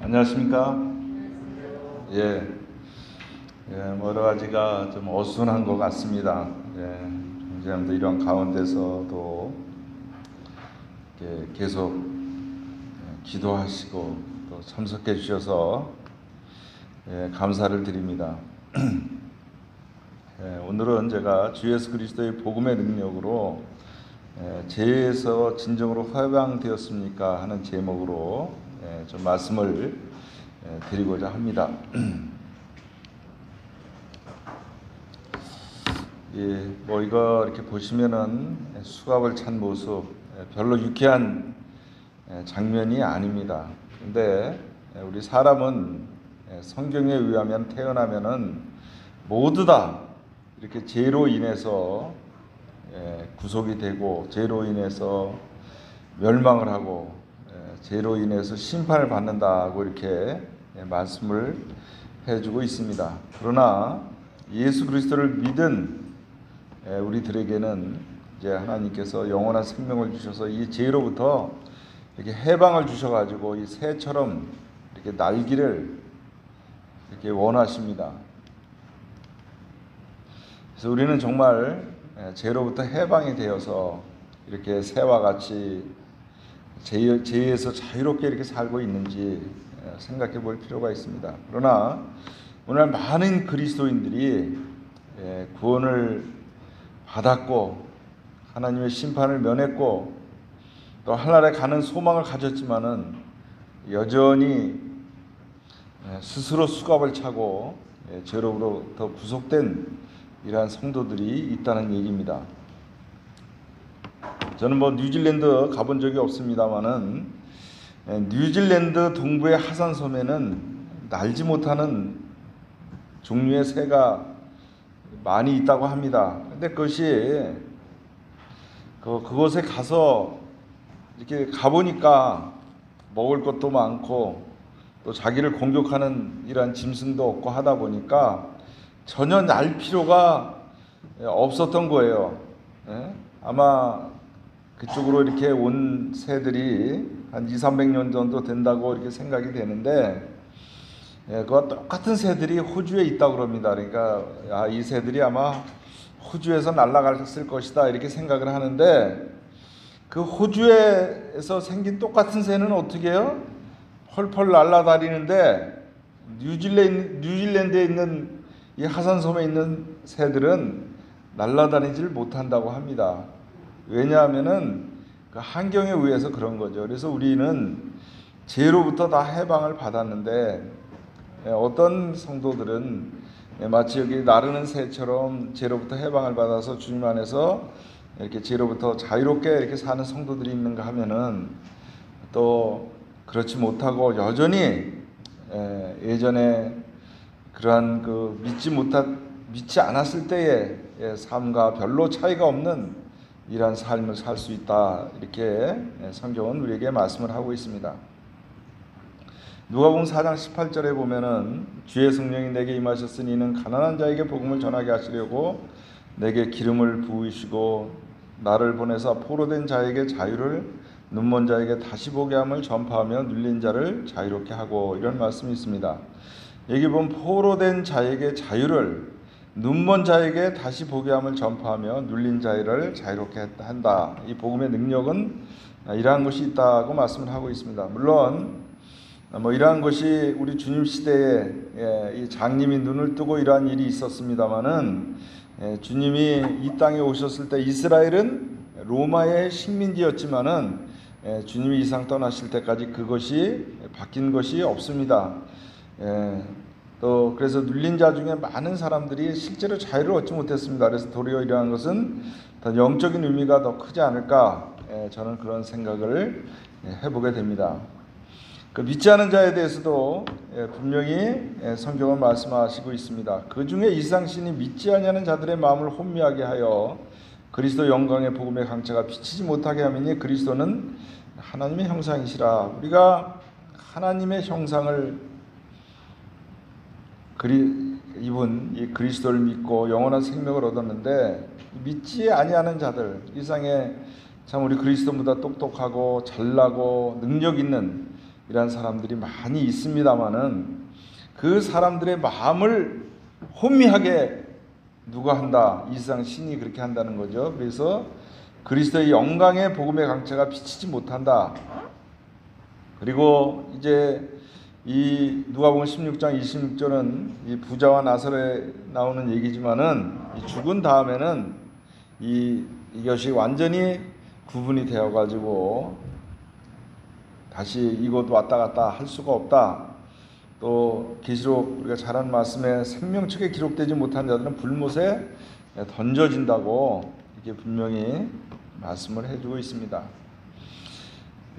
안녕하십니까? 예, 여러 가지가 좀 어수선한 것 같습니다. 형제님들 이런 가운데서도 계속 기도하시고 또 참석해 주셔서 감사를 드립니다. 오늘은 제가 주 예수 그리스도의 복음의 능력으로 죄에서 진정으로 해방되었습니까 하는 제목으로 좀 말씀을 드리고자 합니다. 이거 이렇게 보시면은 수갑을 찬 모습 별로 유쾌한 장면이 아닙니다. 근데 우리 사람은 성경에 의하면 태어나면은 모두 다 이렇게 죄로 인해서 구속이 되고 죄로 인해서 멸망을 하고 죄로 인해서 심판을 받는다고 이렇게 말씀을 해주고 있습니다. 그러나 예수 그리스도를 믿은 우리들에게는 이제 하나님께서 영원한 생명을 주셔서 이 죄로부터 이렇게 해방을 주셔가지고 이 새처럼 이렇게 날기를 이렇게 원하십니다. 그래서 우리는 정말 죄로부터 해방이 되어서 이렇게 새와 같이 죄에서 자유롭게 이렇게 살고 있는지 생각해 볼 필요가 있습니다. 그러나 오늘 많은 그리스도인들이 구원을 받았고 하나님의 심판을 면했고 또 하늘에 가는 소망을 가졌지만은 여전히 스스로 수갑을 차고 죄로부터 구속된 이러한 성도들이 있다는 얘기입니다. 저는 뉴질랜드 가본 적이 없습니다만은 뉴질랜드 동부의 하산섬에는 날지 못하는 종류의 새가 많이 있다고 합니다. 근데 그것이 그곳에 가서 이렇게 가보니까 먹을 것도 많고 또 자기를 공격하는 이러한 짐승도 없고 하다 보니까 전혀 날 필요가 없었던 거예요. 아마 그쪽으로 이렇게 온 새들이 한 200~300년 정도 된다고 이렇게 생각이 되는데 그와 똑같은 새들이 호주에 있다고 그럽니다. 그러니까 이 새들이 아마 호주에서 날아갔을 것이다 이렇게 생각을 하는데 그 호주에서 생긴 똑같은 새는 어떻게 해요? 펄펄 날아다니는데 뉴질랜드에 있는 이 하산섬에 있는 새들은 날아다니질 못한다고 합니다. 왜냐하면은 그 환경에 의해서 그런 거죠. 그래서 우리는 죄로부터 다 해방을 받았는데 어떤 성도들은 마치 여기 나르는 새처럼 죄로부터 해방을 받아서 주님 안에서 이렇게 죄로부터 자유롭게 이렇게 사는 성도들이 있는가 하면은 또 그렇지 못하고 여전히 예전에 그러한 믿지 않았을 때의 삶과 별로 차이가 없는 이러한 삶을 살 수 있다 이렇게 성경은 우리에게 말씀을 하고 있습니다. 누가복음 4장 18절에 보면은 주의 성령이 내게 임하셨으니 이는 가난한 자에게 복음을 전하게 하시려고 내게 기름을 부으시고 나를 보내사 포로된 자에게 자유를 눈먼 자에게 다시 보게 함을 전파하며 눌린 자를 자유롭게 하고 이런 말씀이 있습니다. 여기 보면 포로된 자에게 자유를 눈먼 자에게 다시 보게 함을 전파하며 눌린 자를 자유롭게 한다. 이 복음의 능력은 이러한 것이 있다고 말씀을 하고 있습니다. 물론 이러한 것이 우리 주님 시대에 이 장님이 눈을 뜨고 이러한 일이 있었습니다마는 주님이 이 땅에 오셨을 때 이스라엘은 로마의 식민지였지만은 주님이 이 상 떠나실 때까지 그것이 바뀐 것이 없습니다. 또 그래서 눌린 자 중에 많은 사람들이 실제로 자유를 얻지 못했습니다. 그래서 도리어 이러한 것은 더 영적인 의미가 더 크지 않을까 저는 그런 생각을 해보게 됩니다. 그 믿지 않은 자에 대해서도 분명히 성경은 말씀하시고 있습니다. 그 중에 이 세상신이 믿지 아니하는 자들의 마음을 혼미하게 하여 그리스도 영광의 복음의 강차가 비치지 못하게 하미니 그리스도는 하나님의 형상이시라. 우리가 하나님의 형상을 입은 이 그리스도를 믿고 영원한 생명을 얻었는데 믿지 아니하는 자들, 이 세상에 참 우리 그리스도보다 똑똑하고 잘나고 능력 있는 이런 사람들이 많이 있습니다마는 그 사람들의 마음을 혼미하게 누가 한다? 이 세상 신이 그렇게 한다는 거죠. 그래서 그리스도의 영광의 복음의 강체가 비치지 못한다. 그리고 이제 이 누가복음 16장 26절은 이 부자와 나사로에 나오는 얘기지만은 이 죽은 다음에는 이것이 완전히 구분이 되어 가지고 다시 이곳 왔다 갔다 할 수가 없다. 또 계시록 우리가 잘 아는 말씀에 생명책에 기록되지 못한 자들은 불못에 던져진다고 이렇게 분명히 말씀을 해주고 있습니다.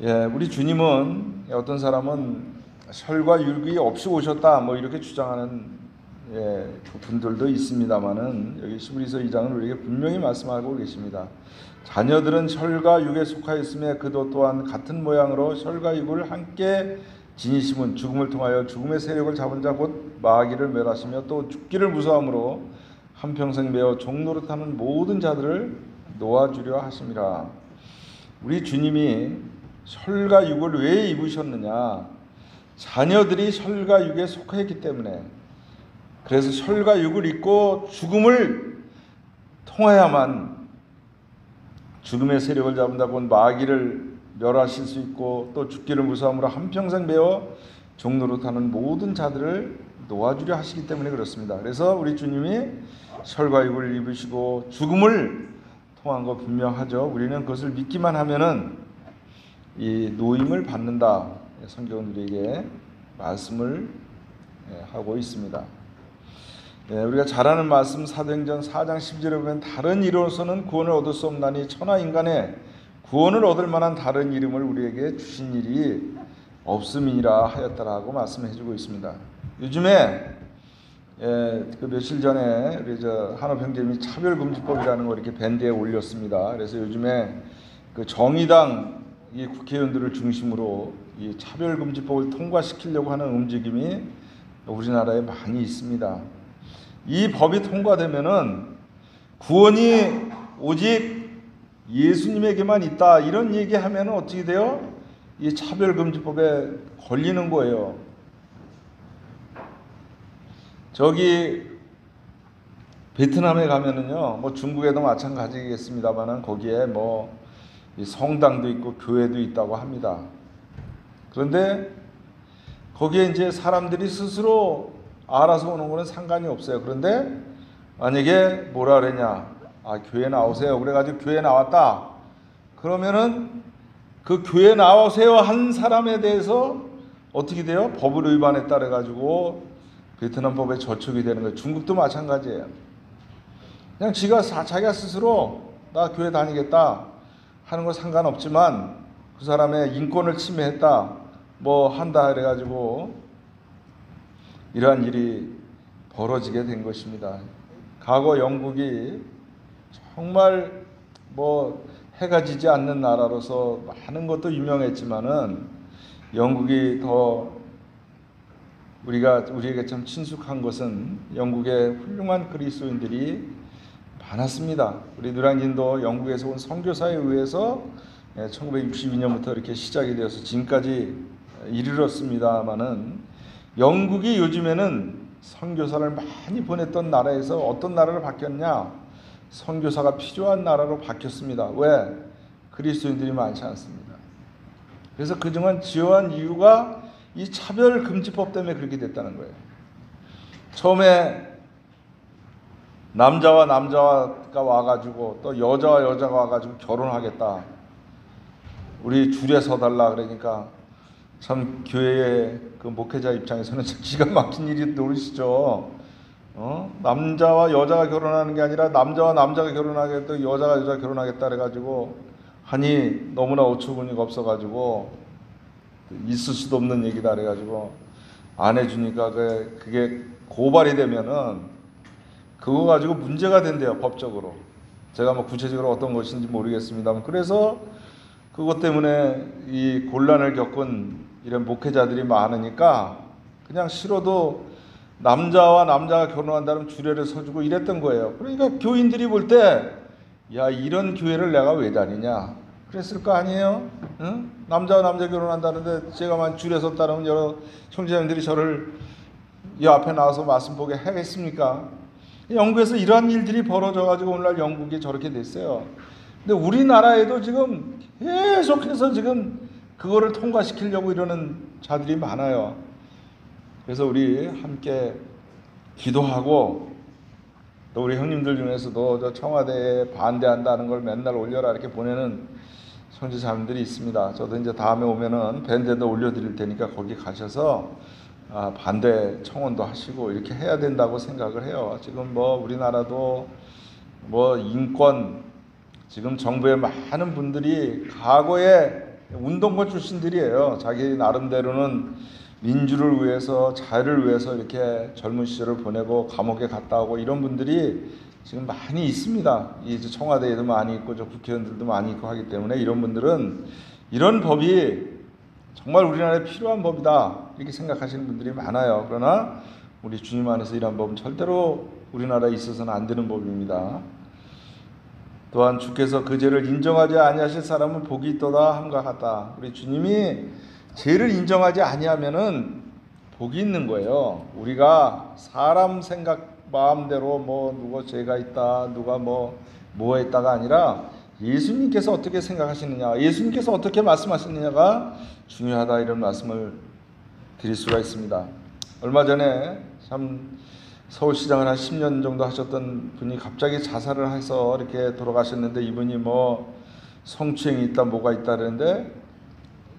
예, 우리 주님은 어떤 사람은 혈과 육이 없이 오셨다 뭐 이렇게 주장하는 그 분들도 있습니다만은 여기 히브리서 2장은 우리에게 분명히 말씀하고 계십니다. 자녀들은 혈과 육에 속하였으며 그도 또한 같은 모양으로 혈과 육을 함께 지니심은 죽음을 통하여 죽음의 세력을 잡은 자 곧 마귀를 멸하시며 또 죽기를 무서함으로 한평생 매어 종노릇하는 모든 자들을 놓아주려 하심이라. 우리 주님이 혈과 육을 왜 입으셨느냐? 자녀들이 혈과 육에 속하였기 때문에. 그래서 혈과 육을 입고 죽음을 통하야만 죽음의 세력을 잡는다고 마귀를 멸하실 수 있고 또 죽기를 무서함으로 한평생 매어 종노릇하는 모든 자들을 놓아주려 하시기 때문에 그렇습니다. 그래서 우리 주님이 혈과 육을 입으시고 죽음을 통한 거 분명하죠. 우리는 그것을 믿기만 하면은 이 노임을 받는다. 성경은 우리에게 말씀을 하고 있습니다. 우리가 잘 아는 말씀 사도행전 4장 10절에 보면 다른 이로서는 구원을 얻을 수 없나니 천하 인간의 구원을 얻을 만한 다른 이름을 우리에게 주신 일이 없음이니라 하였다라고 말씀해 주고 있습니다. 요즘에 그 며칠 전에 우리 한업 형제님이 차별금지법이라는 걸 이렇게 밴드에 올렸습니다. 그래서 요즘에 그 정의당 이 국회의원들을 중심으로 이 차별금지법을 통과시키려고 하는 움직임이 우리나라에 많이 있습니다. 이 법이 통과되면은 구원이 오직 예수님에게만 있다 이런 얘기하면은 어떻게 돼요? 이 차별금지법에 걸리는 거예요. 저기 베트남에 가면은요, 뭐 중국에도 마찬가지겠습니다만은 거기에 뭐 성당도 있고 교회도 있다고 합니다. 그런데 거기에 이제 사람들이 스스로 알아서 오는 거는 상관이 없어요. 그런데 만약에 뭐라 그러냐, 교회 나오세요. 그래가지고 교회 나왔다. 그러면은 그 교회 나오세요 한 사람에 대해서 어떻게 돼요? 법을 위반했다 그래가지고 베트남 법에 저촉이 되는 거예요. 중국도 마찬가지예요. 그냥 자기가 스스로 나 교회 다니겠다 하는 거 상관없지만 그 사람의 인권을 침해했다 뭐 한다 그래가지고 이러한 일이 벌어지게 된 것입니다. 과거 영국이 정말 뭐 해가 지지 않는 나라로서 많은 것도 유명했지만은 영국이 더 우리에게 참 친숙한 것은 영국의 훌륭한 그리스도인들이 많았습니다. 우리 누랑진도 영국에서 온 선교사에 의해서 1962년부터 이렇게 시작이 되어서 지금까지 이르렀습니다만은 영국이 요즘에는 선교사를 많이 보냈던 나라에서 어떤 나라로 바뀌었냐? 선교사가 필요한 나라로 바뀌었습니다. 왜? 그리스도인들이 많지 않습니다. 그래서 그동안 주요한 이유가 이 차별금지법 때문에 그렇게 됐다는 거예요. 처음에 남자와 남자가 와가지고 또 여자와 여자가 와가지고 결혼하겠다. 우리 줄에 서달라 그러니까 참 교회의 그 목회자 입장에서는 참 기가 막힌 일이 노릇이죠. 남자와 여자가 결혼하는 게 아니라 남자와 남자가 결혼하겠다, 여자가 여자 결혼하겠다 그래가지고 하니 너무나 어처구니가 없어가지고 있을 수도 없는 얘기다 그래가지고 안 해주니까 그게 고발이 되면은 그거 가지고 문제가 된대요, 법적으로. 제가 뭐 구체적으로 어떤 것인지 모르겠습니다만 그래서 그것 때문에 이 곤란을 겪은 이런 목회자들이 많으니까 그냥 싫어도 남자와 남자가 결혼한다면 주례를 서주고 이랬던 거예요. 그러니까 교인들이 볼 때 야, 이런 교회를 내가 왜 다니냐? 그랬을 거 아니에요? 응? 남자와 남자 결혼한다는데 제가만 줄에 섰다면 여러 형제자매들이 저를 이 앞에 나와서 말씀 보게 하겠습니까? 영국에서 이러한 일들이 벌어져가지고 오늘날 영국이 저렇게 됐어요. 근데 우리나라에도 지금 계속해서 지금 그거를 통과시키려고 이러는 자들이 많아요. 그래서 우리 함께 기도하고, 또 우리 형님들 중에서도 저 청와대에 반대한다는 걸 맨날 올려라 이렇게 보내는 형제자매들이 있습니다. 저도 이제 다음에 오면은 밴드에도 올려드릴 테니까 거기 가셔서 반대 청원도 하시고 이렇게 해야 된다고 생각을 해요. 지금 뭐 우리나라도 뭐 인권, 지금 정부의 많은 분들이 과거에 운동권 출신들이에요. 자기 나름대로는 민주를 위해서, 자유를 위해서 이렇게 젊은 시절을 보내고 감옥에 갔다 오고 이런 분들이 지금 많이 있습니다. 이 청와대에도 많이 있고 저 국회의원들도 많이 있고 하기 때문에 이런 분들은 이런 법이 정말 우리나라에 필요한 법이다 이렇게 생각하시는 분들이 많아요. 그러나 우리 주님 안에서 이런 법은 절대로 우리나라에 있어서는 안 되는 법입니다. 또한 주께서 그 죄를 인정하지 아니하실 사람은 복이 있도다 함과 같다. 우리 주님이 죄를 인정하지 아니하면은 복이 있는 거예요. 우리가 사람 생각 마음대로 뭐 누가 죄가 있다, 누가 뭐가 있다가 아니라 예수님께서 어떻게 생각하시느냐, 예수님께서 어떻게 말씀하시느냐가 중요하다, 이런 말씀을 드릴 수가 있습니다. 얼마 전에 참 서울시장을 한 10년 정도 하셨던 분이 갑자기 자살을 해서 이렇게 돌아가셨는데, 이분이 뭐 성추행이 있다 뭐가 있다 그러는데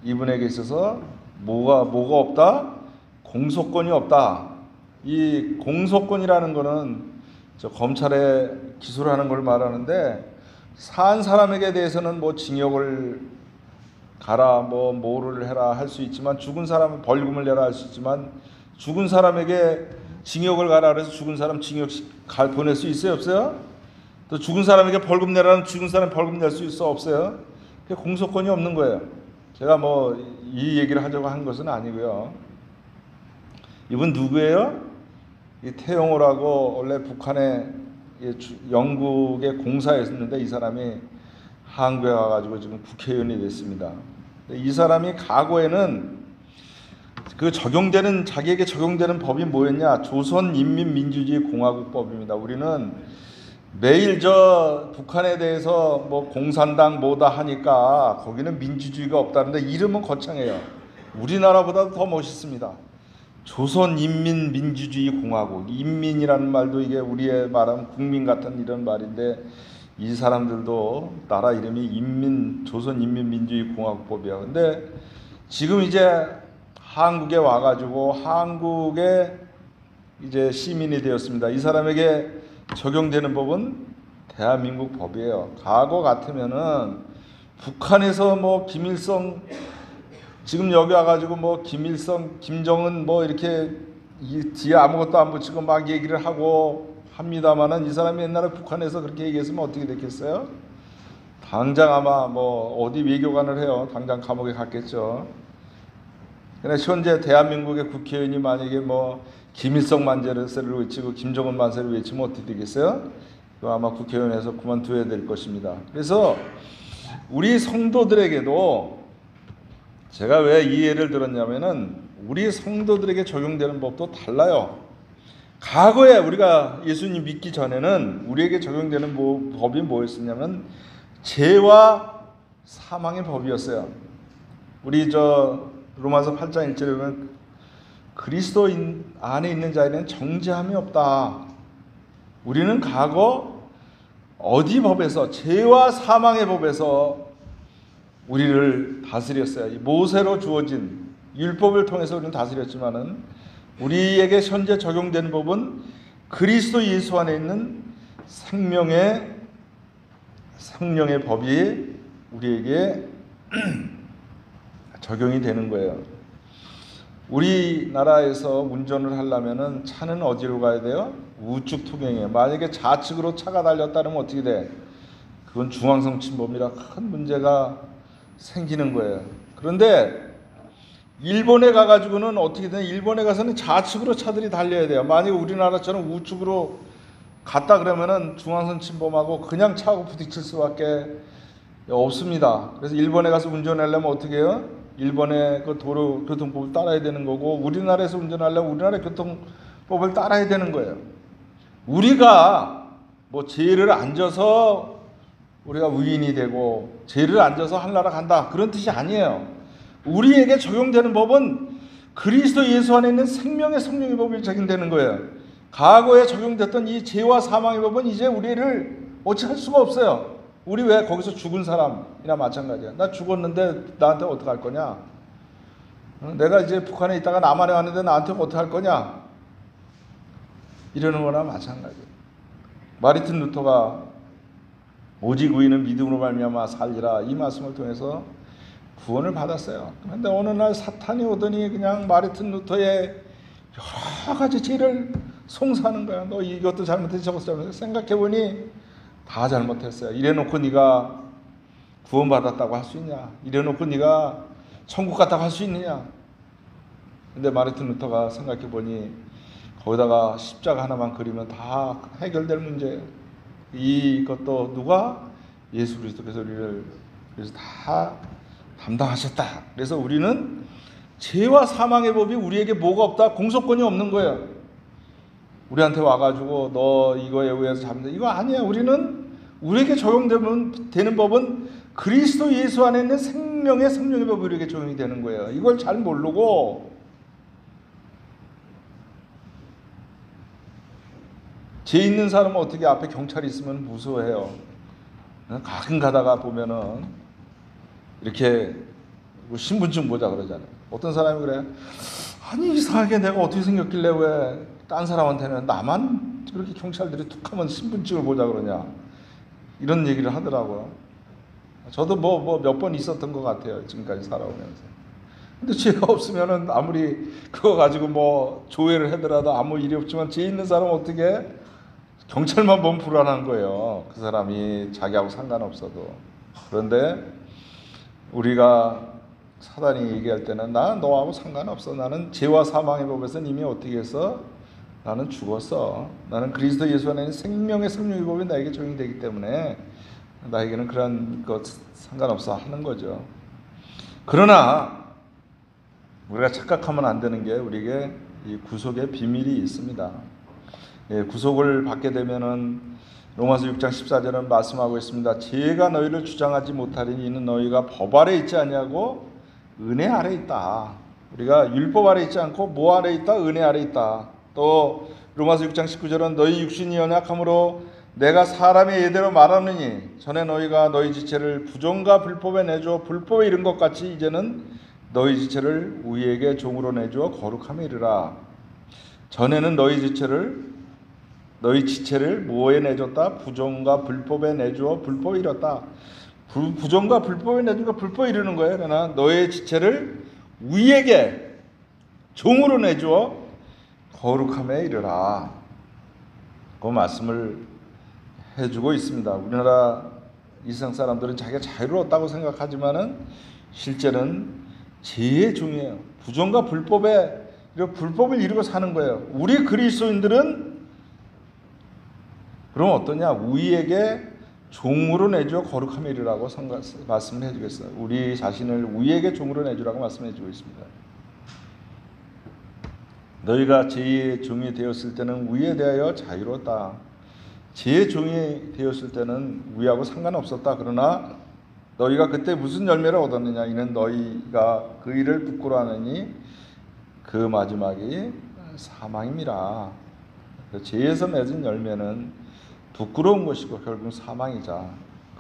이분에게 있어서 뭐가 없다? 공소권이 없다. 이 공소권이라는 거는 저 검찰에 기소하는 걸 말하는데, 산 사람에게 대해서는 뭐 징역을 가라, 뭐를 해라 할 수 있지만, 죽은 사람은 벌금을 내라 할 수 있지만, 죽은 사람에게 징역을 가라 그래서 죽은 사람 징역 보낼 수 있어요, 없어요? 또 죽은 사람에게 벌금 내라는 죽은 사람 벌금 낼 수 있어, 없어요? 그게 공소권이 없는 거예요. 제가 뭐 이 얘기를 하자고 한 것은 아니고요. 이분 누구예요? 이 태용호라고 원래 북한에 영국의 공사였는데 이 사람이 한국에 와가지고 지금 국회의원이 됐습니다. 이 사람이 과거에는 그 자기에게 적용되는 법이 뭐였냐? 조선인민민주주의공화국법입니다. 우리는 매일 저 북한에 대해서 뭐 공산당 뭐다 하니까 거기는 민주주의가 없다는데 이름은 거창해요. 우리나라보다도 더 멋있습니다. 조선인민민주주의공화국. 인민이라는 말도 이게 우리의 말하면 국민 같은 이런 말인데, 이 사람들도 나라 이름이 조선인민민주주의공화국법이야. 근데 지금 이제 한국에 와가지고 한국의 이제 시민이 되었습니다. 이 사람에게 적용되는 법은 대한민국 법이에요. 과거 같으면은 북한에서 뭐 김일성, 지금 여기 와가지고 뭐 김일성, 김정은 뭐 이렇게 뒤에 아무것도 안 붙이고 막 얘기를 하고 합니다만은, 이 사람이 옛날에 북한에서 그렇게 얘기했으면 어떻게 됐겠어요? 당장 아마 뭐 어디 외교관을 해요. 당장 감옥에 갔겠죠. 그런데 현재 대한민국의 국회의원이 만약에 뭐 김일성 만세를 외치고 김정은 만세를 외치면 어떻게 되겠어요? 아마 국회의원에서 그만둬야 될 것입니다. 그래서 우리 성도들에게도 제가 왜 이 예를 들었냐면은, 우리 성도들에게 적용되는 법도 달라요. 과거에 우리가 예수님 믿기 전에는 우리에게 적용되는 법이 뭐였었냐면 죄와 사망의 법이었어요. 우리 로마서 8장 1절에 보면 그리스도 안에 있는 자에는 정죄함이 없다. 우리는 과거 어디 법에서, 죄와 사망의 법에서 우리를 다스렸어요. 모세로 주어진 율법을 통해서 우리는 다스렸지만은, 우리에게 현재 적용되는 법은 그리스도 예수 안에 있는 생명의 법이 우리에게 적용이 되는 거예요. 우리나라에서 운전을 하려면은 차는 어디로 가야 돼요? 우측 통행이에요. 만약에 좌측으로 차가 달렸다면 어떻게 돼? 그건 중앙성 침범이라 큰 문제가 생기는 거예요. 그런데 일본에 가가지고는 어떻게 되냐? 일본에 가서는 좌측으로 차들이 달려야 돼요. 만약에 우리나라처럼 우측으로 갔다 그러면은 중앙선 침범하고 그냥 차하고 부딪힐 수밖에 없습니다. 그래서 일본에 가서 운전하려면 어떻게 해요? 일본의 그 도로 교통법을 따라야 되는 거고, 우리나라에서 운전하려면 우리나라 교통법을 따라야 되는 거예요. 우리가 뭐 죄를 안 져서 우리가 의인이 되고 죄를 안 져서 하늘나라 간다, 그런 뜻이 아니에요. 우리에게 적용되는 법은 그리스도 예수 안에 있는 생명의 성령의 법이 적용되는 거예요. 과거에 적용됐던 이 죄와 사망의 법은 이제 우리를 어찌할 수가 없어요. 우리 왜 거기서 죽은 사람이나 마찬가지야. 나 죽었는데 나한테 어떡할 거냐? 내가 이제 북한에 있다가 남한에 왔는데 나한테 어떡할 거냐? 이러는 거나 마찬가지야. 마르틴 루터가 오직 의인은 믿음으로 말미암아 살리라, 이 말씀을 통해서 구원을 받았어요. 그런데 어느 날 사탄이 오더니 그냥 마르틴 루터의 여러 가지 죄를 송사하는 거야. 너 이것도 잘못했지, 저것도 잘못했지. 생각해보니 다 잘못했어요. 이래놓고 네가 구원받았다고 할 수 있냐? 이래놓고 네가 천국 갔다고 할 수 있느냐? 근데 마르틴 루터가 생각해보니 거기다가 십자가 하나만 그리면 다 해결될 문제예요. 이것도 누가? 예수 그리스도께서 우리를 그래서 다 담당하셨다. 그래서 우리는 죄와 사망의 법이 우리에게 뭐가 없다? 공소권이 없는 거예요. 우리한테 와가지고 너 이거에 의해서 잘못했다, 이거 아니야. 우리에게 적용되는 법은 그리스도 예수 안에 있는 생명의 성령의 법이 우리에게 적용이 되는 거예요. 이걸 잘 모르고 죄 있는 사람은 어떻게 앞에 경찰이 있으면 무서워해요. 가끔 가다가 보면은 이렇게 신분증 보자 그러잖아요. 어떤 사람이 그래. 아니 이상하게 내가 어떻게 생겼길래 왜 딴 사람한테는 나만 그렇게 경찰들이 툭 하면 신분증을 보자 그러냐, 이런 얘기를 하더라고요. 저도 몇 번 있었던 것 같아요, 지금까지 살아오면서. 근데 죄가 없으면은 아무리 그거 가지고 뭐 조회를 하더라도 아무 일이 없지만, 죄 있는 사람은 어떻게 경찰만 보면 불안한 거예요. 그 사람이 자기하고 상관없어도. 그런데 우리가 사단이 얘기할 때는 나 너하고 상관없어. 나는 죄와 사망의 법에서 이미 어떻게 해서 나는 죽었어. 나는 그리스도 예수 안에 있는 생명의 성령의 법이 나에게 적용되기 때문에 나에게는 그런 것 상관없어 하는 거죠. 그러나 우리가 착각하면 안 되는 게 우리에게 이 구속의 비밀이 있습니다. 예, 구속을 받게 되면은 로마서 6장 14절은 말씀하고 있습니다. 죄가 너희를 주장하지 못하리니 이는 너희가 법 아래 있지 아니하고 은혜 아래 있다. 우리가 율법 아래 있지 않고 뭐 아래 있다? 은혜 아래 있다. 또 로마서 6장 19절은 너희 육신이 연약함으로 내가 사람의 예대로 말하느니 전에 너희가 너희 지체를 부정과 불법에 내주어 불법에 이른 것 같이 이제는 너희 지체를 우리에게 종으로 내주어 거룩함에 이르라. 전에는 너희 지체를 뭐에 내줬다? 부정과 불법에 내주어 불법에 이뤘다. 부정과 불법에 내주니까 불법에 이르는 거예요. 그러나 너의 지체를 우리에게 종으로 내주어 거룩함에 이르라. 그 말씀을 해주고 있습니다. 우리나라 이 세상 사람들은 자기가 자유로웠다고 생각하지만은 실제는 죄의 종이에요. 부정과 불법을 이루고 사는 거예요. 우리 그리스도인들은 그럼 어떠냐? 우리에게 종으로 내주어 거룩함에 이르라고 말씀을 해주겠어요. 우리 자신을 우리에게 종으로 내주라고 말씀해주고 있습니다. 너희가 죄의 종이 되었을 때는 우리에 대하여 자유로웠다. 죄의 종이 되었을 때는 우리하고 상관없었다. 그러나 너희가 그때 무슨 열매를 얻었느냐? 이는 너희가 그 일을 부끄러워하느니 그 마지막이 사망임이라. 죄에서 맺은 열매는 부끄러운 것이고 결국 사망이자.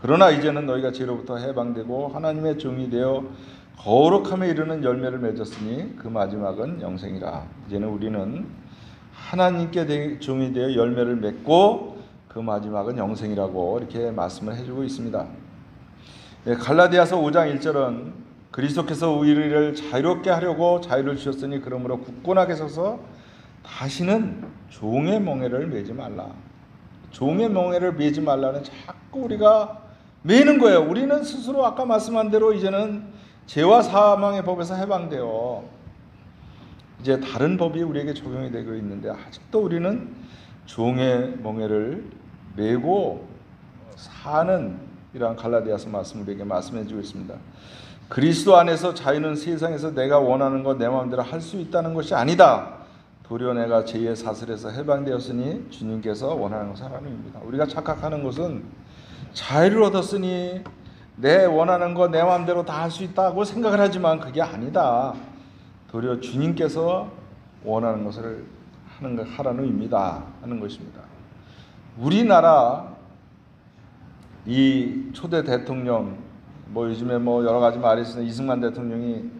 그러나 이제는 너희가 죄로부터 해방되고 하나님의 종이 되어 거룩함에 이르는 열매를 맺었으니 그 마지막은 영생이라. 이제는 우리는 하나님께 종이 되어 열매를 맺고 그 마지막은 영생이라고 이렇게 말씀을 해주고 있습니다. 갈라디아서 5장 1절은 그리스도께서 우리를 자유롭게 하려고 자유를 주셨으니 그러므로 굳건하게 서서 다시는 종의 멍에를 매지 말라. 종의 멍에를 매지 말라는 자꾸 우리가 매는 거예요. 우리는 스스로 아까 말씀한 대로 이제는 죄와 사망의 법에서 해방되어 이제 다른 법이 우리에게 적용이 되고 있는데 아직도 우리는 종의 멍에를 메고 사는 이러한 갈라디아서 말씀 우리에게 말씀해 주고 있습니다. 그리스도 안에서 자유는 세상에서 내가 원하는 것 내 마음대로 할 수 있다는 것이 아니다. 도리어 내가 죄의 사슬에서 해방되었으니 주님께서 원하는 것을 하라는 의미입니다. 우리가 착각하는 것은 자유를 얻었으니 내 원하는 거 내 마음대로 다 할 수 있다고 생각을 하지만 그게 아니다. 도리어 주님께서 원하는 것을 하라는 의미다 하는 것입니다. 우리나라 이 초대 대통령 요즘에 여러 가지 말이 있으나 이승만 대통령이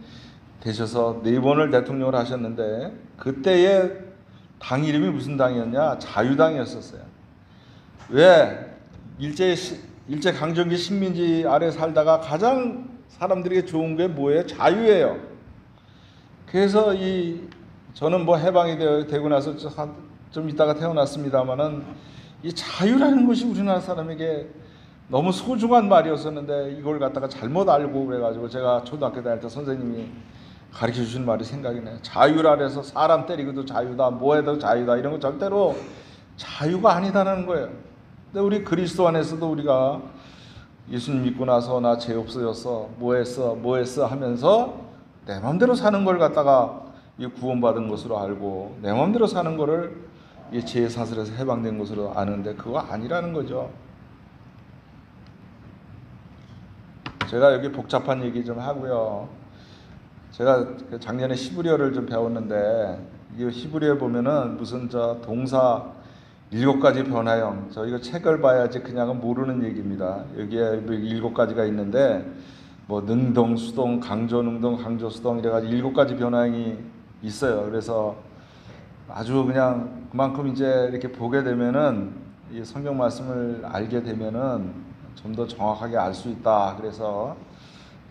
되셔서 4번을 대통령을 하셨는데 그때의 당 이름이 무슨 당이었냐? 자유당이었었어요. 왜? 일제강점기 식민지 아래 살다가 가장 사람들에게 좋은 게 뭐예요? 자유예요. 그래서 저는 해방이 되고 나서 좀 있다가 태어났습니다만은 이 자유라는 것이 우리나라 사람에게 너무 소중한 말이었었는데 이걸 갖다가 잘못 알고 그래가지고 제가 초등학교 다닐 때 선생님이 가르쳐 주신 말이 생각이 나요. 자유라 해서 사람 때리고도 자유다, 뭐해도 자유다, 이런 거 절대로 자유가 아니다라는 거예요. 근데 우리 그리스도 안에서도 우리가 예수님 믿고 나서 나 죄 없어졌어, 뭐했어 하면서 내 마음대로 사는 걸 갖다가 구원받은 것으로 알고 내 마음대로 사는 거를 죄의 사슬에서 해방된 것으로 아는데 그거 아니라는 거죠. 제가 여기 복잡한 얘기 좀 하고요. 제가 작년에 히브리어를 좀 배웠는데 이 히브리어에 보면은 무슨 동사 7가지 변화형, 이거 책을 봐야지 그냥은 모르는 얘기입니다. 여기에 7가지가 있는데 능동, 수동, 강조, 능동, 강조, 수동 이래가지고 7가지 변화형이 있어요. 그래서 아주 그냥 그만큼 이제 이렇게 보게 되면은 이 성경 말씀을 알게 되면은 좀 더 정확하게 알 수 있다. 그래서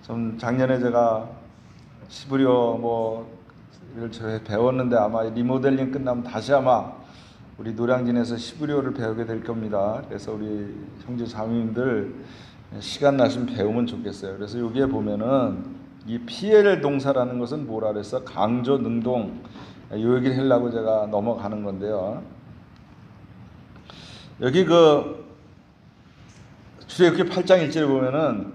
좀 작년에 제가 히브리어를 배웠는데 아마 리모델링 끝나면 다시 아마 우리 노량진에서 히브리어를 배우게 될 겁니다. 그래서 우리 형제 자매님들 시간 나시면 배우면 좋겠어요. 그래서 여기에 보면은 이 피엘 동사라는 것은 뭐라 그랬어? 강조, 능동. 이 얘기를 하려고 제가 넘어가는 건데요. 여기 출애굽기 8장 1절에 보면은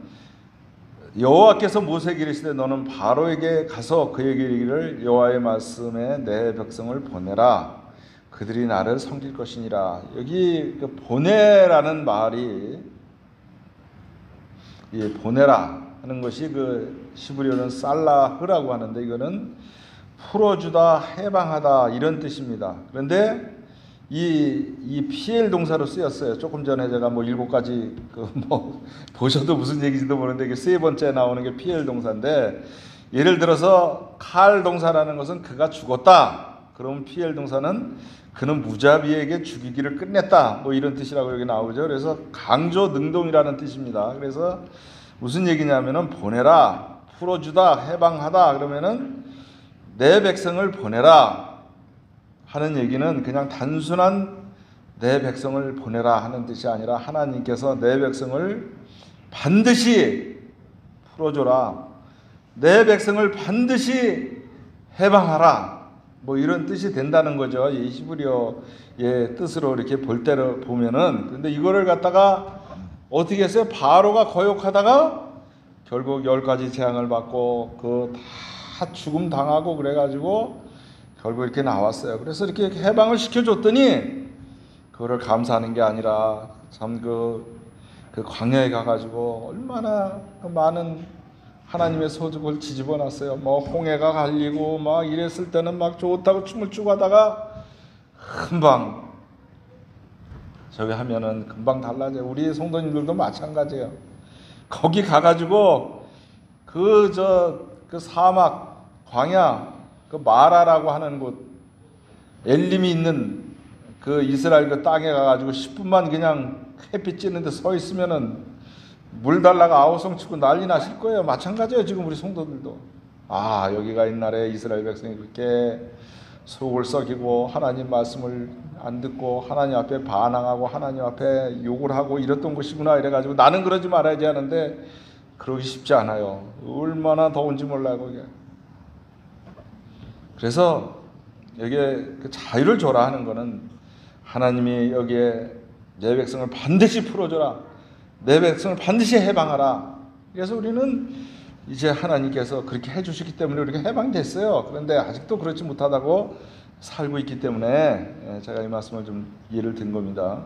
여호와께서 모세에게 이르시되 너는 바로에게 가서 그에게 이르기를 여호와의 말씀에 내 백성을 보내라. 그들이 나를 섬길 것이니라. 여기 보내라는 말이 보내라 하는 것이 히브리어는 살라흐라고 하는데 이거는 풀어주다, 해방하다 이런 뜻입니다. 그런데 이 피엘 동사로 쓰였어요. 조금 전에 제가 7가지 보셔도 무슨 얘기인지도 모르는데 이게 3번째 나오는 게 피엘 동사인데 예를 들어서 칼 동사라는 것은 그가 죽었다. 그러면 피엘 동사는 그는 무자비에게 죽이기를 끝냈다. 이런 뜻이라고 여기 나오죠. 그래서 강조 능동이라는 뜻입니다. 그래서 무슨 얘기냐면은 보내라, 풀어주다, 해방하다 그러면은 내 백성을 보내라 하는 얘기는 그냥 단순한 내 백성을 보내라 하는 뜻이 아니라 하나님께서 내 백성을 반드시 풀어줘라, 내 백성을 반드시 해방하라 이런 뜻이 된다는 거죠. 이 히브리어의 뜻으로 이렇게 볼 때로 보면은. 근데 이거를 갖다가 어떻게 했어요? 바로가 거역하다가 결국 10가지 재앙을 받고 다 죽음 당하고 그래가지고 결국 이렇게 나왔어요. 그래서 이렇게 해방을 시켜줬더니 그거를 감사하는 게 아니라 참 광야에 가가지고 얼마나 많은 하나님의 소득을 뒤집어놨어요. 홍해가 갈리고 이랬을 때는 좋다고 춤을 추고 하다가 금방 저기 하면은 금방 달라져요. 우리 성도님들도 마찬가지예요. 거기 가가지고 그 사막 광야 마라라고 하는 곳 엘림이 있는 이스라엘 땅에 가가지고 10분만 그냥 햇빛 찌는데 서 있으면은 물 달라가 아우성 치고 난리 나실 거예요. 마찬가지예요. 지금 우리 성도들도 여기가 옛날에 이스라엘 백성이 그렇게 속을 썩이고 하나님 말씀을 안 듣고 하나님 앞에 반항하고 하나님 앞에 욕을 하고 이랬던 것이구나 이래가지고 나는 그러지 말아야지 하는데 그러기 쉽지 않아요. 얼마나 더운지 몰라요 거기에. 그래서 여기에 자유를 줘라 하는 거는 하나님이 여기에 내 백성을 반드시 풀어줘라, 내 백성을 반드시 해방하라. 그래서 우리는 이제 하나님께서 그렇게 해주시기 때문에 우리가 해방됐어요. 그런데 아직도 그렇지 못하다고 살고 있기 때문에 제가 이 말씀을 좀 이해를 든 겁니다.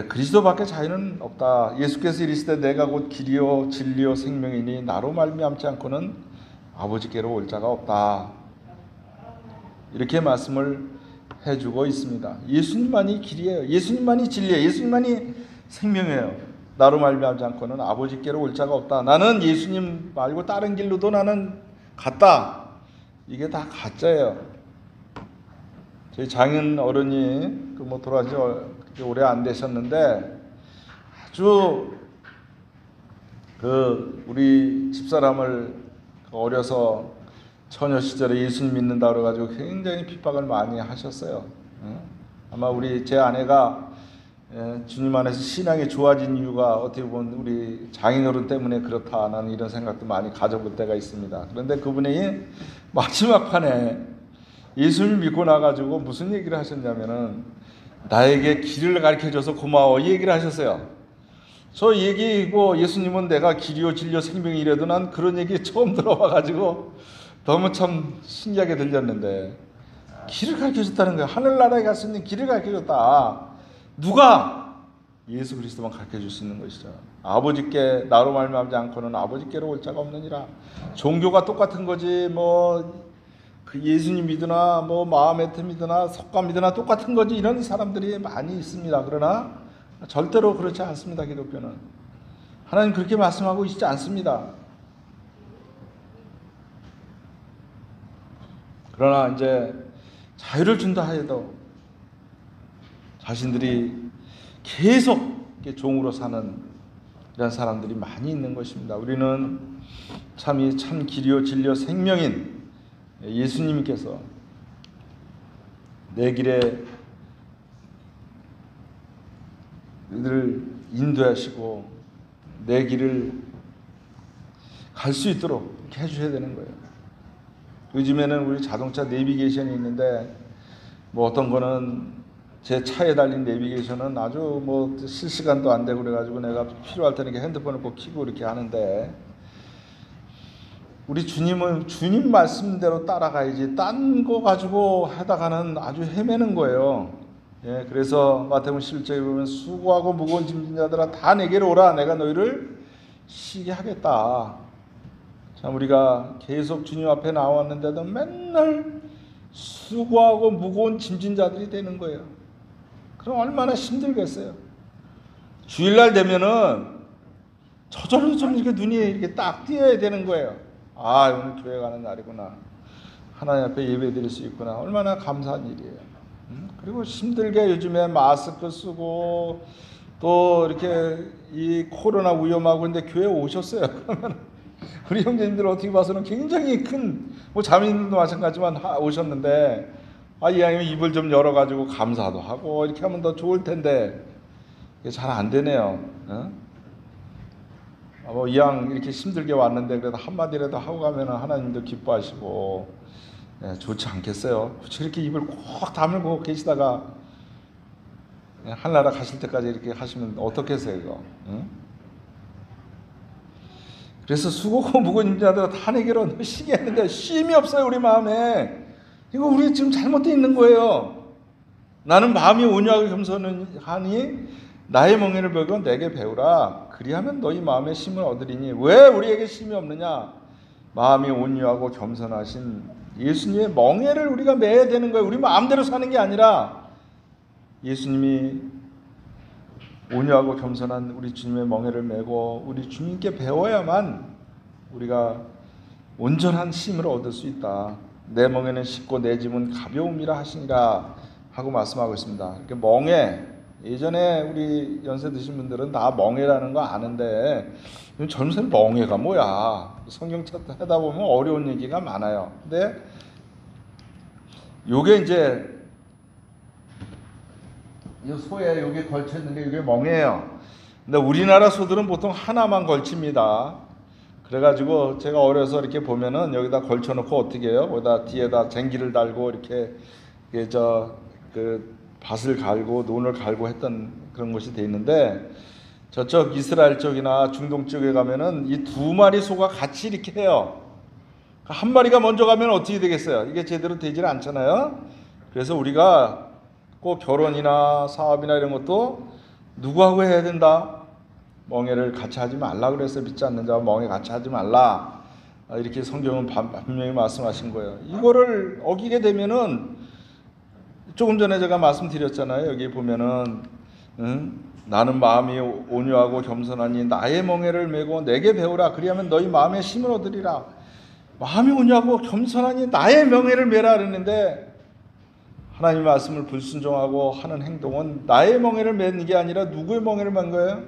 그리스도밖에 자유는 없다. 예수께서 이르시되 내가 곧 길이요 진리요 생명이니 나로 말미암지 않고는 아버지께로 올 자가 없다. 이렇게 말씀을 해주고 있습니다. 예수님만이 길이에요. 예수님만이 진리예요. 예수님만이 생명이에요. 나로 말미암지 않고는 아버지께로 올 자가 없다. 나는 예수님 말고 다른 길로도 나는 갔다. 이게 다 가짜예요. 저희 장인 어른이 돌아가신 지 오래 안 되셨는데 아주 우리 집사람을 어려서 처녀 시절에 예수님 믿는다 그래가지고 굉장히 핍박을 많이 하셨어요. 아마 제 아내가 주님 안에서 신앙이 좋아진 이유가 어떻게 보면 우리 장인어른 때문에 그렇다, 나는 이런 생각도 많이 가져볼 때가 있습니다. 그런데 그분이 마지막 판에 예수를 믿고 나가지고 무슨 얘기를 하셨냐면은 나에게 길을 가르쳐줘서 고마워 이 얘기를 하셨어요. 저 얘기고 예수님은 내가 길이요 진리요 생명이래도 난 그런 얘기 처음 들어봐가지고 너무 참 신기하게 들렸는데, 길을 가르쳐줬다는 거야. 하늘나라에 갈 수 있는 길을 가르쳐줬다. 누가? 예수 그리스도만 가르쳐줄 수 있는 것이죠. 아버지께 나로 말미암지 않고는 아버지께로 올 자가 없느니라. 종교가 똑같은 거지 그 예수님 믿으나 마호메트 믿으나 석가 믿으나 똑같은 거지, 이런 사람들이 많이 있습니다. 그러나 절대로 그렇지 않습니다. 기독교는 하나님 그렇게 말씀하고 있지 않습니다. 그러나 이제 자유를 준다 해도 자신들이 계속 종으로 사는 이런 사람들이 많이 있는 것입니다. 우리는 참 길이요 진리요 생명인 예수님께서 내 길에 늘 인도하시고 내 길을 갈 수 있도록 이렇게 해주셔야 되는 거예요. 요즘에는 우리 자동차 내비게이션이 있는데 어떤 거는 제 차에 달린 내비게이션은 아주 실시간도 안 되고 그래가지고 내가 필요할 때는 핸드폰을 꼭 켜고 이렇게 하는데, 우리 주님은 주님 말씀대로 따라가야지 딴 거 가지고 하다가는 아주 헤매는 거예요. 그래서 마태복음 11장에 보면 수고하고 무거운 짐진 자들아 다 내게로 오라 내가 너희를 쉬게 하겠다. 참 우리가 계속 주님 앞에 나왔는데도 맨날 수고하고 무거운 짐진 자들이 되는 거예요. 그럼 얼마나 힘들겠어요. 주일날 되면은 저절로 좀 이렇게 눈이 이렇게 딱 띄어야 되는 거예요. 아, 오늘 교회 가는 날이구나. 하나님 앞에 예배 드릴 수 있구나. 얼마나 감사한 일이에요. 그리고 힘들게 요즘에 마스크 쓰고 또 이렇게 이 코로나 위험하고 근데 교회 오셨어요. 그러면 우리 형제님들 어떻게 봐서는 굉장히 큰 자매님들도 마찬가지지만 오셨는데 이왕이면 입을 좀 열어가지고 감사도 하고 이렇게 하면 더 좋을 텐데 잘 안 되네요. 이왕 이렇게 힘들게 왔는데 그래도 한마디라도 하고 가면 하나님도 기뻐하시고 좋지 않겠어요? 이렇게 입을 꼭 다물고 계시다가 하늘나라 가실 때까지 이렇게 하시면 어떻겠어요, 이거? 그래서 수고고 무거운 자들 다 내게로 쉬게 했는데 쉼이 없어요, 우리 마음에. 이거 우리 지금 잘못되어 있는 거예요. 나는 마음이 온유하고 겸손하니 나의 멍에를 베고 내게 배우라. 그리하면 너희 마음에 쉼을 얻으리니. 왜 우리에게 쉼이 없느냐? 마음이 온유하고 겸손하신 예수님의 멍에를 우리가 매야 되는 거예요. 우리 마음대로 사는 게 아니라 예수님이 온유하고 겸손한 우리 주님의 멍에를 메고 우리 주님께 배워야만 우리가 온전한 쉼을 얻을 수 있다. 내 멍에는 쉽고 내 짐은 가벼움이라 하시니라 하고 말씀하고 있습니다. 이렇게 멍에, 예전에 우리 연세 드신 분들은 다 멍에라는 거 아는데 젊은 멍에가 뭐야? 성경 하다 보면 어려운 얘기가 많아요. 근데 요게 이제 이 소에 여기 걸쳐 있는 게 이게 멍에예요. 근데 우리나라 소들은 보통 하나만 걸칩니다. 그래가지고 제가 어려서 이렇게 보면은 여기다 걸쳐놓고 어떻게 해요? 거기다 뒤에다 쟁기를 달고 이렇게 그 밭을 갈고 논을 갈고 했던 그런 것이 돼 있는데, 저쪽 이스라엘 쪽이나 중동 쪽에 가면은 이 두 마리 소가 같이 이렇게 해요. 한 마리가 먼저 가면 어떻게 되겠어요? 이게 제대로 되질 않잖아요. 그래서 우리가 꼭 결혼이나 사업이나 이런 것도 누구하고 해야 된다? 멍해를 같이 하지 말라 그래서 믿지 않는 자와 멍해 같이 하지 말라. 이렇게 성경은 분명히 말씀하신 거예요. 이거를 어기게 되면은 조금 전에 제가 말씀드렸잖아요. 여기 보면은 나는 마음이 온유하고 겸손하니 나의 멍에를 메고 내게 배우라. 그리하면 너희 마음에 힘을 얻으리라. 마음이 온유하고 겸손하니 나의 명예를 메라 그랬는데 하나님의 말씀을 불순종하고 하는 행동은 나의 멍에를 맨 게 아니라 누구의 멍에를 맨 거예요?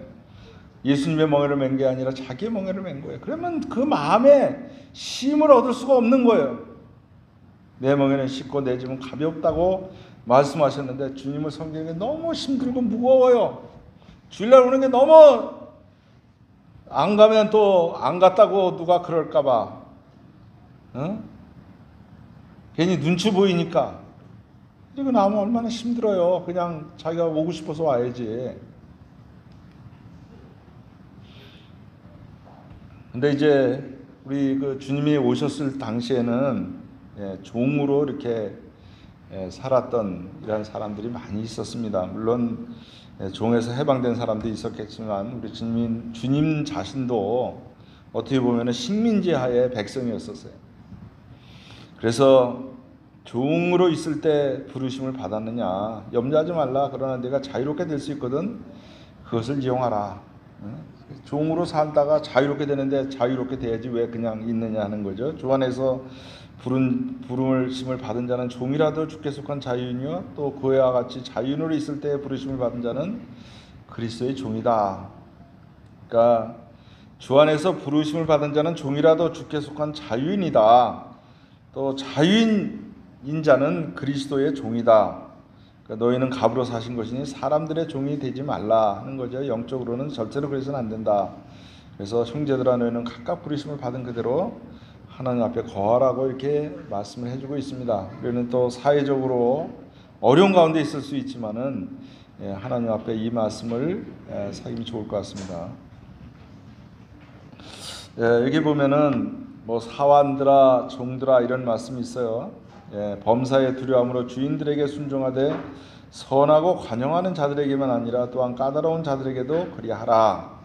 예수님의 멍에를 맨 게 아니라 자기의 멍에를 맨 거예요. 그러면 그 마음에 힘을 얻을 수가 없는 거예요. 내 멍에는 쉽고 내 짐은 가볍다고 말씀하셨는데 주님을 섬기는 게 너무 힘들고 무거워요. 주일날 오는 게 너무 안 가면 또 안 갔다고 누가 그럴까 봐. 괜히 눈치 보이니까. 이거 나면 얼마나 힘들어요. 그냥 자기가 오고 싶어서 와야지. 근데 이제 우리 그 주님이 오셨을 당시에는 종으로 이렇게 살았던 이런 사람들이 많이 있었습니다. 물론 종에서 해방된 사람도 있었겠지만 우리 주님 자신도 어떻게 보면 식민지 하에 백성이었었어요. 그래서 종으로 있을 때 부르심을 받았느냐, 염려하지 말라. 그러나 내가 자유롭게 될 수 있거든. 그것을 이용하라. 종으로 살다가 자유롭게 되는데 자유롭게 돼야지 왜 그냥 있느냐 하는 거죠. 주 안에서 부르심을 받은 자는 종이라도 주께 속한 자유인이요 또 그와 같이 자유인으로 있을 때 부르심을 받은 자는 그리스도의 종이다. 그러니까 주 안에서 부르심을 받은 자는 종이라도 주께 속한 자유인이다. 또 자유인인 자는 그리스도의 종이다. 그러니까 너희는 갑으로 사신 것이니 사람들의 종이 되지 말라 하는 거죠. 영적으로는 절대로 그래서는 안 된다. 그래서 형제들아 너희는 각각 부르심을 받은 그대로 하나님 앞에 거하라고 이렇게 말씀을 해주고 있습니다. 우리는 또 사회적으로 어려운 가운데 있을 수 있지만은 하나님 앞에 이 말씀을 사김이 좋을 것 같습니다. 여기 보면은 뭐 사환들아 종들아 이런 말씀이 있어요. 범사의 두려움으로 주인들에게 순종하되 선하고 관용하는 자들에게만 아니라 또한 까다로운 자들에게도 그리하라.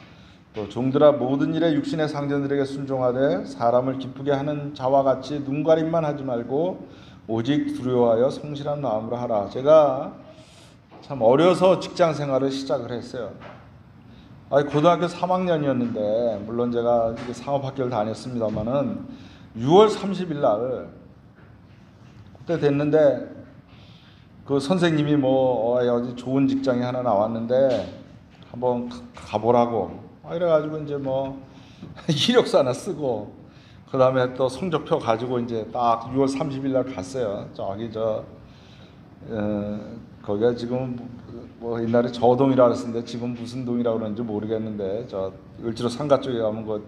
또 종들아 모든 일에 육신의 상전들에게 순종하되 사람을 기쁘게 하는 자와 같이 눈가림만 하지 말고 오직 두려워하여 성실한 마음으로 하라. 제가 참 어려서 직장 생활을 시작을 했어요. 고등학교 3학년이었는데 물론 제가 상업학교를 다녔습니다만은 6월 30일 날 그때 됐는데 그 선생님이 어디 좋은 직장이 하나 나왔는데 한번 가보라고 이래가지고 이제 이력서 하나 쓰고 그 다음에 또 성적표 가지고 이제 딱 6월 30일 날 갔어요. 저기 거기가 지금 옛날에 저동이라고 그랬는데 지금 무슨 동이라고 그러는지 모르겠는데 저 을지로 상가 쪽에 가면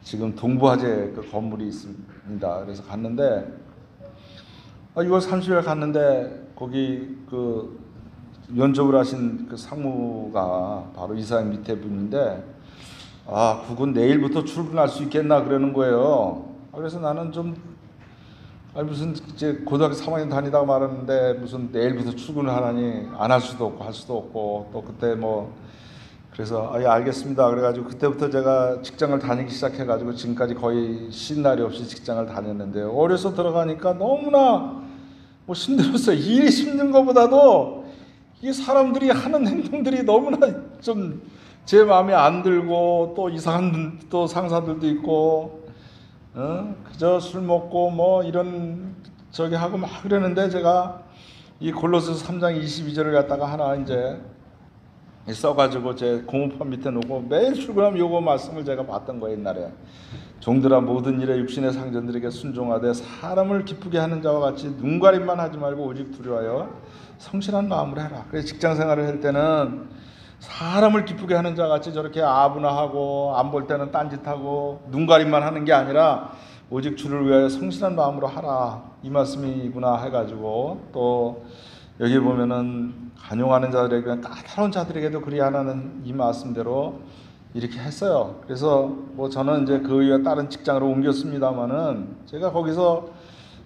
지금 동부화재 그 건물이 있습니다. 그래서 갔는데 6월 30일 갔는데 거기 그 면접을 하신 그 상무가 바로 이사장 밑에 분인데 그건 내일부터 출근할 수 있겠나 그러는 거예요. 그래서 나는 좀 무슨 이제 고등학교 3학년 다니다가 말았는데 무슨 내일부터 출근을 하라니 안 할 수도 없고 할 수도 없고 또 그때 그래서 알겠습니다. 그래가지고 그때부터 제가 직장을 다니기 시작해가지고 지금까지 거의 쉰 날이 없이 직장을 다녔는데 어려서 들어가니까 너무나 힘들었어요. 일이 힘든 것보다도 이 사람들이 하는 행동들이 너무나 좀 제 마음에 안 들고 또 이상한 또 상사들도 있고 그저 술 먹고 이런 저기 하고 막 그러는데 제가 이 골로새서 3장 22절을 갖다가 하나 이제 써가지고 제 공무판 밑에 놓고 매일 출근하면 요거 말씀을 제가 봤던 거예요. 옛날에 종들아 모든 일에 육신의 상전들에게 순종하되 사람을 기쁘게 하는 자와 같이 눈가림만 하지 말고 오직 두려워하여 성실한 마음으로 해라. 그래서 직장 생활을 할 때는 사람을 기쁘게 하는 자 같이 저렇게 아부나하고 안 볼 때는 딴짓하고 눈가림만 하는 게 아니라 오직 주를 위하여 성실한 마음으로 하라. 이 말씀이구나 해가지고 또 여기 보면은 간용하는 자들에게 까다로운 자들에게도 그리하라는 이 말씀대로 이렇게 했어요. 그래서 뭐 저는 이제 그 이후에 다른 직장으로 옮겼습니다만은 제가 거기서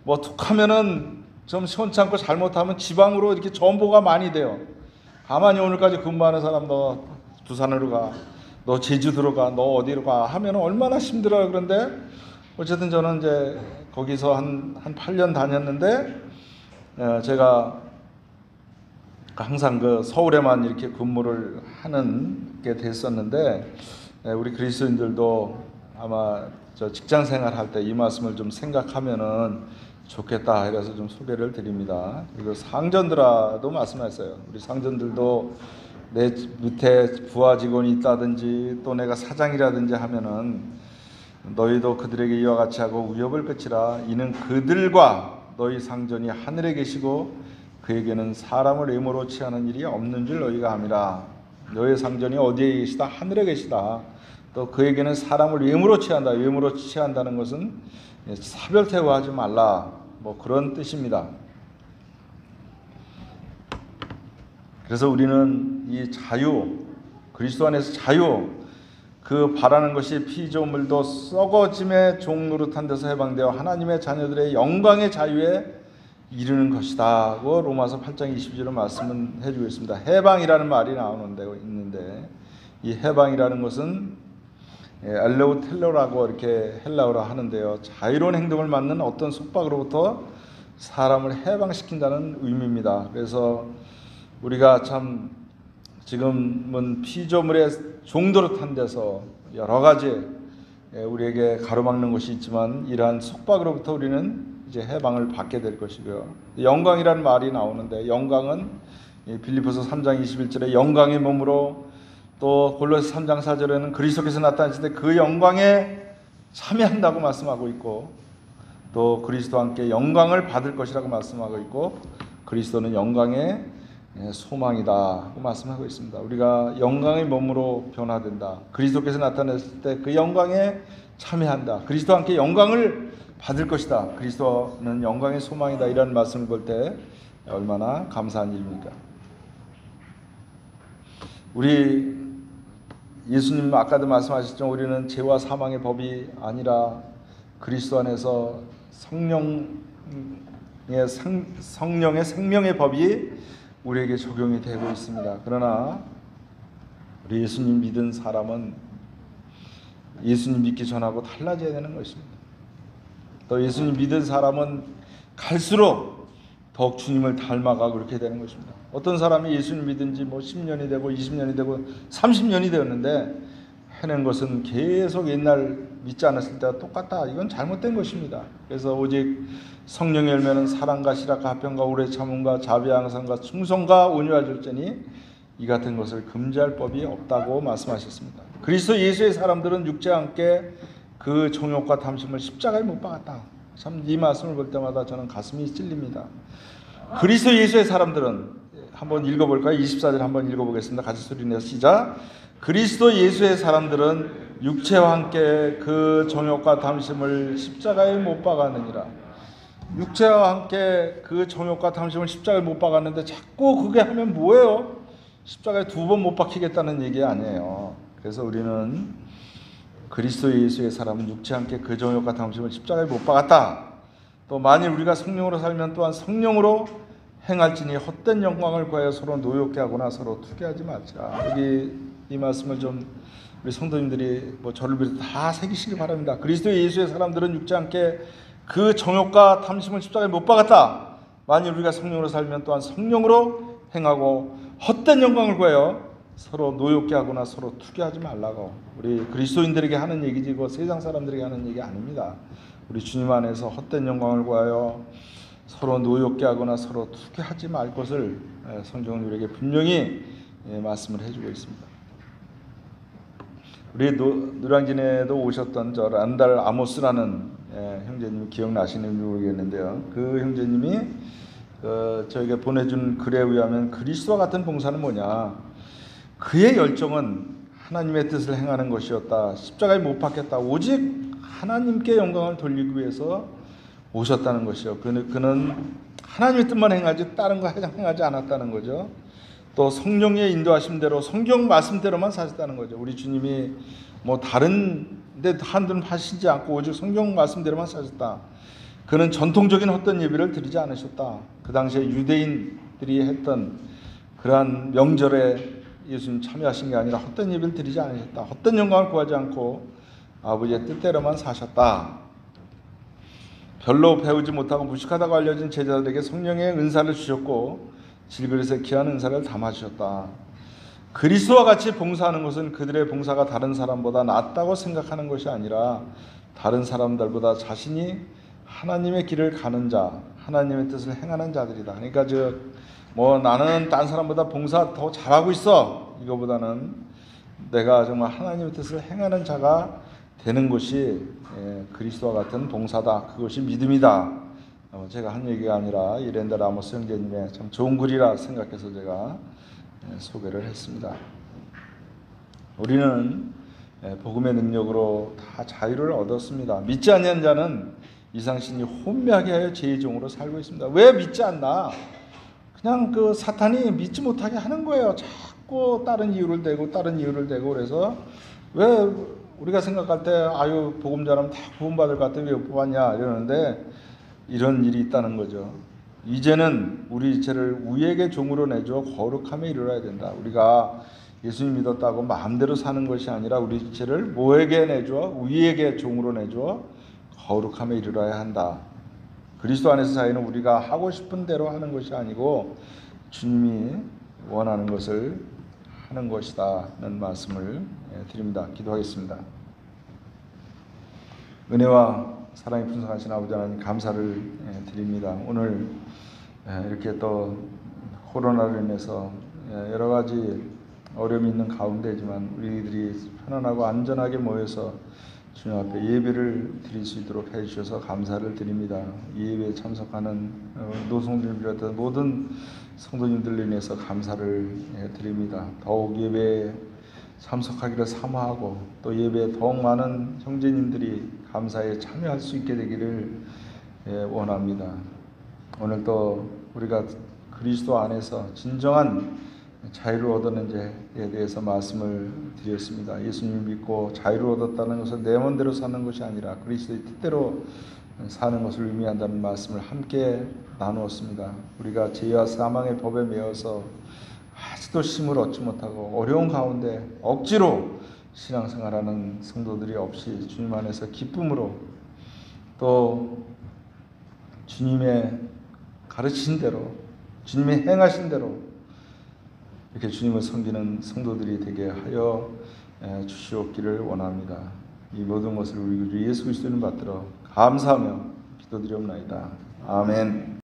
뭐 툭하면은 좀 시원찮고 잘못하면 지방으로 이렇게 전보가 많이 돼요. 가만히 오늘까지 근무하는 사람 너 부산으로 가, 너 제주도로 가, 너 어디로 가 하면 얼마나 힘들어요. 그런데 어쨌든 저는 이제 거기서 한 8년 다녔는데 제가 항상 그 서울에만 이렇게 근무를 하는 게 됐었는데 우리 그리스도인들도 아마 저 직장 생활할 때 이 말씀을 좀 생각하면은 좋겠다 이래서 좀 소개를 드립니다. 그리고 상전들아도 말씀했어요. 우리 상전들도 내 밑에 부하 직원이 있다든지 또 내가 사장이라든지 하면은 너희도 그들에게 이와 같이 하고 위협을 끝이라. 이는 그들과 너희 상전이 하늘에 계시고 그에게는 사람을 외모로 취하는 일이 없는 줄 너희가 함이라. 너희 상전이 어디에 계시다? 하늘에 계시다. 또 그에게는 사람을 외모로 취한다. 외모로 취한다는 것은 사별 대우하지 말라, 뭐 그런 뜻입니다. 그래서 우리는 이 자유, 그리스도 안에서 자유, 그 바라는 것이 피조물도 썩어짐의 종 노릇한 데서 해방되어 하나님의 자녀들의 영광의 자유에 이르는 것이다 고 로마서 8장 22절로 말씀은 해주고 있습니다. 해방이라는 말이 나오는데 있는데 이 해방이라는 것은 엘레우텔로라고 이렇게 헬라어로 하는데요, 자유로운 행동을 맡는 어떤 속박으로부터 사람을 해방시킨다는 의미입니다. 그래서 우리가 참 지금은 피조물의 종도로 탄 데서 여러 가지 우리에게 가로막는 것이 있지만 이러한 속박으로부터 우리는 이제 해방을 받게 될 것이고요. 영광이라는 말이 나오는데 영광은 빌립보서 3장 21절에 영광의 몸으로, 또 골로새 3장 4절에는 그리스도께서 나타나실 때 그 영광에 참여한다고 말씀하고 있고, 또 그리스도와 함께 영광을 받을 것이라고 말씀하고 있고, 그리스도는 영광의 소망이다 고 말씀하고 있습니다. 우리가 영광의 몸으로 변화된다. 그리스도께서 나타났을 때 그 영광에 참여한다. 그리스도와 함께 영광을 받을 것이다. 그리스도는 영광의 소망이다. 이런 말씀을 볼 때 얼마나 감사한 일입니까? 우리 예수님 아까도 말씀하셨죠. 우리는 죄와 사망의 법이 아니라 그리스도 안에서 성령의 생명의 법이 우리에게 적용이 되고 있습니다. 그러나 우리 예수님 믿은 사람은 예수님 믿기 전하고 달라져야 되는 것입니다. 또 예수님 믿은 사람은 갈수록 더욱 주님을 닮아가고 그렇게 되는 것입니다. 어떤 사람이 예수님 믿은 지 10년이 되고 20년이 되고 30년이 되었는데 해낸 것은 계속 옛날 믿지 않았을 때와 똑같다. 이건 잘못된 것입니다. 그래서 오직 성령의 열매는 사랑과 실학과 화평과 오래 참음과 자비와 항상과 충성과 온유와 절제니 이 같은 것을 금지할 법이 없다고 말씀하셨습니다. 그리스도 예수의 사람들은 육체와 함께 그 정욕과 탐심을 십자가에 못 박았다. 참 이 말씀을 볼 때마다 저는 가슴이 찔립니다. 그리스도 예수의 사람들은 한번 읽어볼까요? 24절 한번 읽어보겠습니다. 같이 소리내서 시작. 그리스도 예수의 사람들은 육체와 함께 그 정욕과 탐심을 십자가에 못 박았느니라. 육체와 함께 그 정욕과 탐심을 십자가에 못 박았는데 자꾸 그게 하면 뭐예요? 십자가에 2번 못 박히겠다는 얘기 아니에요. 그래서 우리는 그리스도 예수의 사람은 육체와 함께 그 정욕과 탐심을 십자가에 못 박았다. 또 만일 우리가 성령으로 살면 또한 성령으로 행할지니 헛된 영광을 구하여 서로 노엽게 하거나 서로 투기하지 말자. 여기 이 말씀을 좀 우리 성도님들이 저를 비롯해 다 새기시기 바랍니다. 그리스도 예수의 사람들은 육체와 함께 그 정욕과 탐심을 십자가에 못 박았다. 만일 우리가 성령으로 살면 또한 성령으로 행하고 헛된 영광을 구하여 서로 노엽게 하거나 서로 투기하지 말라고. 우리 그리스도인들에게 하는 얘기지 세상 사람들에게 하는 얘기 아닙니다. 우리 주님 안에서 헛된 영광을 구하여 서로 노엽게 하거나 서로 투기하지 말 것을 성경은 우리에게 분명히 말씀을 해주고 있습니다. 우리 노량진에도 오셨던 저 란달 아모스라는 형제님 기억나시는지 모르겠는데요. 그 형제님이 저에게 보내준 글에 의하면 그리스도와 같은 봉사는 뭐냐? 그의 열정은 하나님의 뜻을 행하는 것이었다. 십자가에 못 박혔다. 오직 하나님께 영광을 돌리기 위해서 오셨다는 것이요. 그는 하나님의 뜻만 행하지 다른 거 행하지 않았다는 거죠. 또 성령의 인도하심대로 성경 말씀대로만 사셨다는 거죠. 우리 주님이 뭐 다른 데 한든 하시지 않고 오직 성경 말씀대로만 사셨다. 그는 전통적인 헛된 예배를 드리지 않으셨다. 그 당시에 유대인들이 했던 그러한 명절에 예수님 참여하신 게 아니라 헛된 예배를 드리지 않으셨다. 헛된 영광을 구하지 않고 아버지의 뜻대로만 사셨다. 별로 배우지 못하고 무식하다고 알려진 제자들에게 성령의 은사를 주셨고 질그릇에 귀한 은사를 담아주셨다. 그리스도와 같이 봉사하는 것은 그들의 봉사가 다른 사람보다 낫다고 생각하는 것이 아니라 다른 사람들보다 자신이 하나님의 길을 가는 자, 하나님의 뜻을 행하는 자들이다. 그러니까 나는 딴 사람보다 봉사 더 잘하고 있어. 이거보다는 내가 정말 하나님의 뜻을 행하는 자가 되는 것이 그리스도와 같은 봉사다. 그것이 믿음이다. 제가 한 얘기가 아니라 이랜드 라모스 형제님의 참 좋은 글이라 생각해서 제가 소개를 했습니다. 우리는 복음의 능력으로 다 자유를 얻었습니다. 믿지 않는 자는 이상신이 혼미하게 하여 죄의 종으로 살고 있습니다. 왜 믿지 않나? 그냥 그 사탄이 믿지 못하게 하는 거예요. 자꾸 다른 이유를 대고 그래서 왜 우리가 생각할 때 아유 복음 잘하면 다 구원받을 것 같아 왜 못 뽑았냐 이러는데 이런 일이 있다는 거죠. 이제는 우리 죄를 우리에게 종으로 내줘 거룩함에 이르러야 된다. 우리가 예수님 믿었다고 마음대로 사는 것이 아니라 우리 죄를 뭐에게 내줘? 우리에게 종으로 내줘 거룩함에 이르러야 한다. 그리스도 안에서 사이는 우리가 하고 싶은 대로 하는 것이 아니고 주님이 원하는 것을 하는 것이다는 말씀을 드립니다. 기도하겠습니다. 은혜와 사랑이 풍성하신 아버지 하나님 감사를 드립니다. 오늘 이렇게 또 코로나로 인해서 여러 가지 어려움이 있는 가운데지만 우리들이 편안하고 안전하게 모여서 주님 앞에 예배를 드릴 수 있도록 해주셔서 감사를 드립니다. 이 예배에 참석하는 노성들을 비롯한 모든 성도님들로 인해서 감사를 드립니다. 더욱 예배에 참석하기를 사모하고 또 예배에 더욱 많은 형제님들이 감사에 참여할 수 있게 되기를 원합니다. 오늘 또 우리가 그리스도 안에서 진정한 자유를 얻었는지에 대해서 말씀을 드렸습니다. 예수님 믿고 자유를 얻었다는 것은 내 멋대로 사는 것이 아니라 그리스도의 뜻대로 사는 것을 의미한다는 말씀을 함께 나누었습니다. 우리가 죄와 사망의 법에 매여서 아직도 힘을 얻지 못하고 어려운 가운데 억지로 신앙생활하는 성도들이 없이 주님 안에서 기쁨으로 또 주님의 가르친 대로 주님의 행하신 대로 이렇게 주님을 섬기는 성도들이 되게 하여 주시옵기를 원합니다. 이 모든 것을 우리 예수 그리스도를 받들어 감사하며 기도드리옵나이다. 아멘.